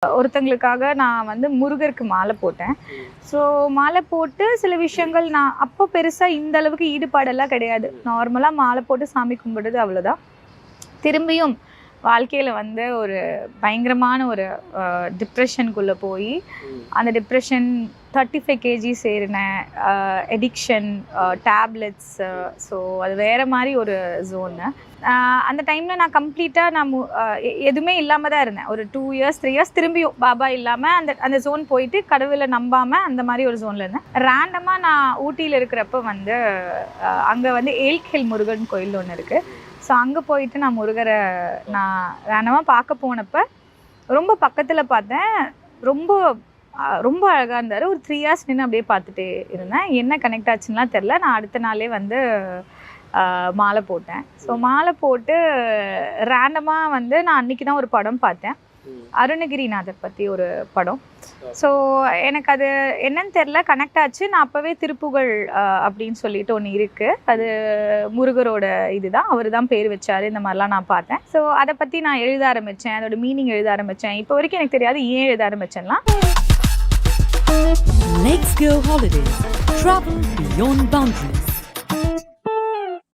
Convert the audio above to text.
ஒருத்தங்களுக்காக நான் வந்து முருகருக்கு மாலை போட்டேன். ஸோ மாலை போட்டு சில விஷயங்கள் நான் அப்போ பெருசாக இந்த அளவுக்கு ஈடுபாடெல்லாம் கிடையாது. நார்மலாக மாலை போட்டு சாமி கும்பிடுறது அவ்வளோதான். திரும்பியும் வாழ்க்கையில் வந்து ஒரு பயங்கரமான ஒரு டிப்ரெஷனுக்குள்ளே போய் அந்த டிப்ரெஷன் 35 kg ஏறினேன். எடிக்ஷன், டேப்லெட்ஸ், ஸோ அது வேறு மாதிரி ஒரு ஜோனு. அந்த டைமில் நான் கம்ப்ளீட்டாக எதுவுமே இல்லாமல் தான் இருந்தேன். ஒரு 2 years 3 years திரும்பியும் பாபா இல்லாமல் அந்த ஜோன் போயிட்டு கடவுளை நம்பாமல் அந்த மாதிரி ஒரு ஜோனில் இருந்தேன். ரேண்டமாக நான் ஊட்டியில் இருக்கிறப்ப வந்து அங்கே வந்து ஏல்கில் முருகன் கோயில் ஒன்று இருக்குது. ஸோ அங்கே போயிட்டு நான் முருகரை நான் ரேண்டமாக பார்க்க போனப்போ ரொம்ப பக்கத்தில் பார்த்தேன். ரொம்ப அழகாக இருந்தார். ஒரு 3 years நின்று அப்படியே பார்த்துட்டே இருந்தேன். என்ன கனெக்ட் ஆச்சுன்னெலாம் தெரில. நான் அடுத்த நாளே வந்து மாலை போட்டேன். ஸோ மாலை போட்டு ரேண்டமாக வந்து நான் அன்றைக்கி தான் ஒரு படம் பார்த்தேன், அருணகிரிநாதர் பற்றி ஒரு படம். ஸோ எனக்கு அது என்னன்னு தெரில, கனெக்ட் ஆச்சு. நான் அப்போவே திருப்புகழ் அப்படின்னு சொல்லிட்டு ஒன்று இருக்குது. அது முருகரோட இதுதான், அவர் தான் பேர் வச்சார். இந்த மாதிரிலாம் நான் பார்த்தேன். ஸோ அதை பற்றி நான் எழுத ஆரம்பித்தேன். அதோட மீனிங் எழுத ஆரம்பித்தேன். இப்போ வரைக்கும் எனக்கு தெரியாது ஏன் எழுத ஆரம்பித்தேன்லாம். Let's go holidays. Travel beyond boundaries.